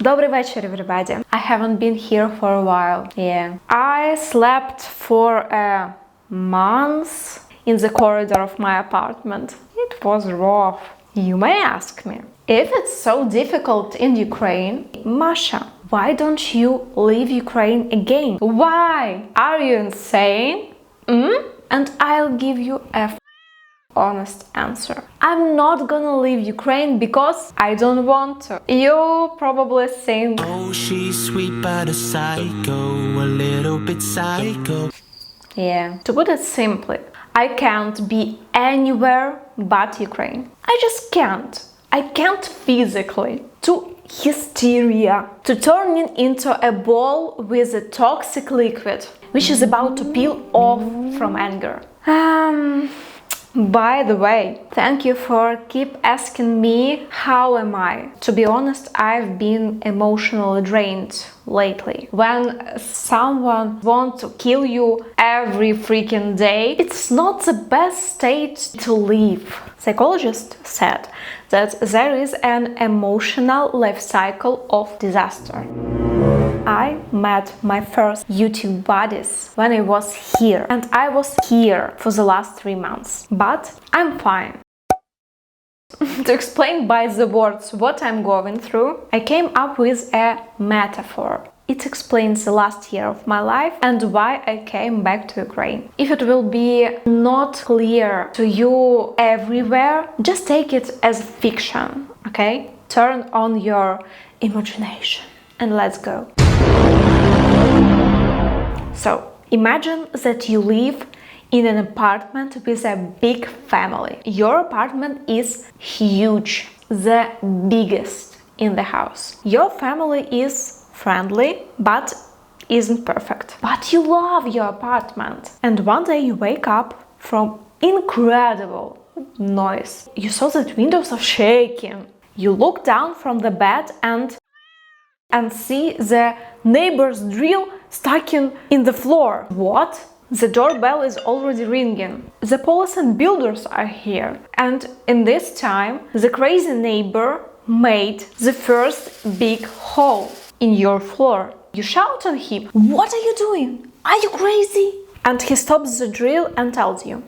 Добрий вечір, everybody. I haven't been here for a while. Yeah. I slept for a month in the corridor of my apartment. It was rough. You may ask me, if it's so difficult in Ukraine, Masha, why don't you leave Ukraine again? Why? Are you insane? And I'll give you a honest answer. I'm not gonna leave Ukraine because I don't want to. You probably think, oh, she's sweet but a psycho, a little bit psycho. Yeah. To put it simply, I can't be anywhere but Ukraine. I just can't. I can't physically. To hysteria. To turning into a ball with a toxic liquid, which is about to peel off from anger. By the way, thank you for keep asking me how am I. To be honest, I've been emotionally drained lately. When someone wants to kill you every freaking day, it's not the best state to live. Psychologist said that there is an emotional life cycle of disaster. I met my first YouTube buddies when I was here, and I was here for the last 3 months. But I'm fine. To explain by the words what I'm going through, I came up with a metaphor. It explains the last year of my life and why I came back to Ukraine. If it will be not clear to you everywhere, just take it as fiction, okay? Turn on your imagination and let's go. So, imagine that you live in an apartment with a big family. Your apartment is huge, the biggest in the house. Your family is friendly, but isn't perfect. But you love your apartment. And one day you wake up from incredible noise. You saw that windows are shaking. You look down from the bed and see the neighbor's drill stuck in the floor. What? The doorbell is already ringing. The police and builders are here. And in this time, the crazy neighbor made the first big hole in your floor. You shout on him, "What are you doing? Are you crazy?" And he stops the drill and tells you,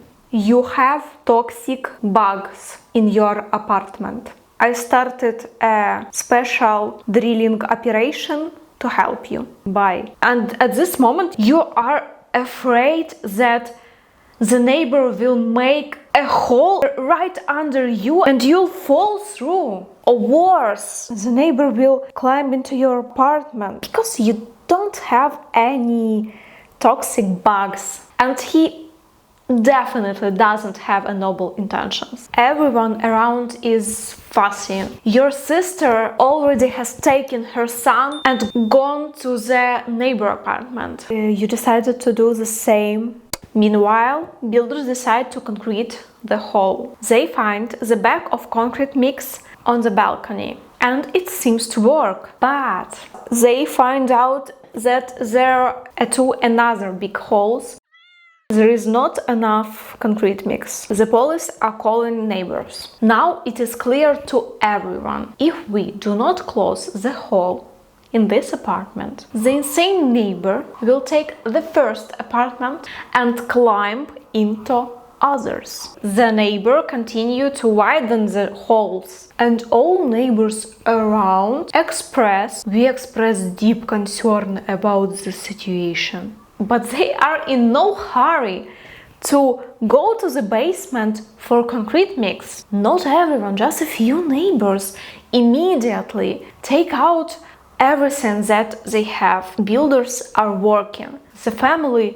"You have toxic bugs in your apartment. I started a special drilling operation to help you. Bye." And at this moment, you are afraid that the neighbor will make a hole right under you and you'll fall through. Or worse, the neighbor will climb into your apartment because you don't have any toxic bugs. And he definitely doesn't have a noble intentions. Everyone around is fussy. Your sister already has taken her son and gone to the neighbor apartment. You decided to do the same. Meanwhile, builders decide to concrete the hole. They find the bag of concrete mix on the balcony and it seems to work. But they find out that there are another big holes. There is not enough concrete mix. The police are calling neighbors. Now it is clear to everyone. If we do not close the hole in this apartment, the insane neighbor will take the first apartment and climb into others. The neighbor continue to widen the holes, and all neighbors around express deep concern about the situation. But they are in no hurry to go to the basement for concrete mix. Not everyone, just a few neighbors immediately take out everything that they have. Builders are working. The family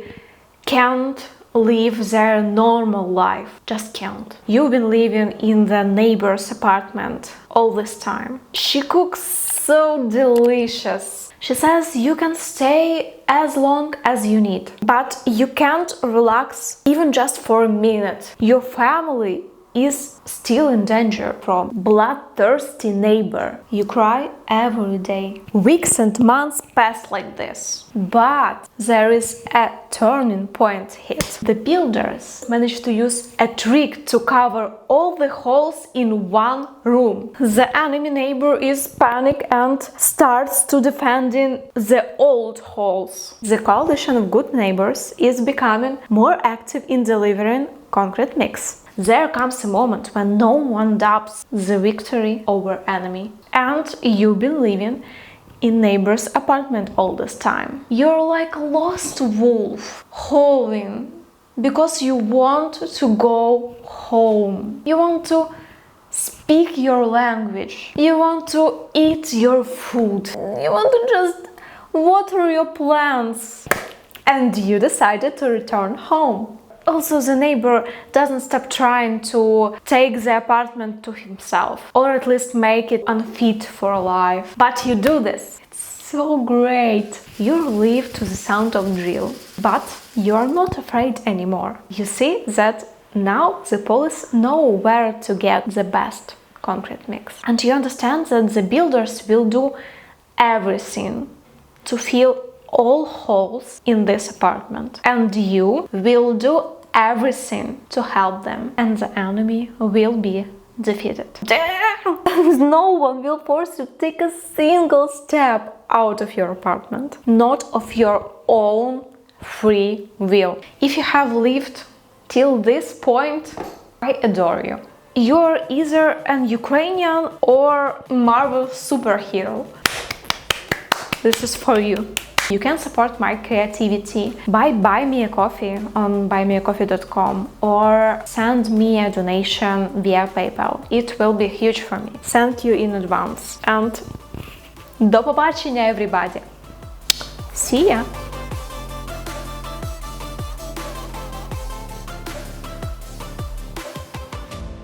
can't live their normal life. Just can't. You've been living in the neighbor's apartment all this time. She cooks so delicious. She says you can stay as long as you need, but you can't relax even just for a minute. Your family is still in danger from bloodthirsty neighbor. You cry every day. Weeks and months pass like this. But there is a turning point hit. The builders managed to use a trick to cover all the holes in one room. The enemy neighbor is panicked and starts to defending the old holes. The coalition of good neighbors is becoming more active in delivering concrete mix. There comes a moment when no one doubts the victory over enemy, and you've been living in neighbor's apartment all this time. You're like a lost wolf, howling because you want to go home. You want to speak your language. You want to eat your food. You want to just water your plants. And you decided to return home. Also, the neighbor doesn't stop trying to take the apartment to himself, or at least make it unfit for life. But you do this. It's so great. You live to the sound of drill, but you're not afraid anymore. You see that now the police know where to get the best concrete mix. And you understand that the builders will do everything to fill all holes in this apartment, and you will do everything to help them, and the enemy will be defeated. Damn! No one will force you to take a single step out of your apartment, not of your own free will. If you have lived till this point, I adore you. You're either an Ukrainian or Marvel superhero. This is for you. You can support my creativity by buy me a coffee on buymeacoffee.com or send me a donation via PayPal. It will be huge for me. Thank you in advance. And до побачення, everybody. See ya!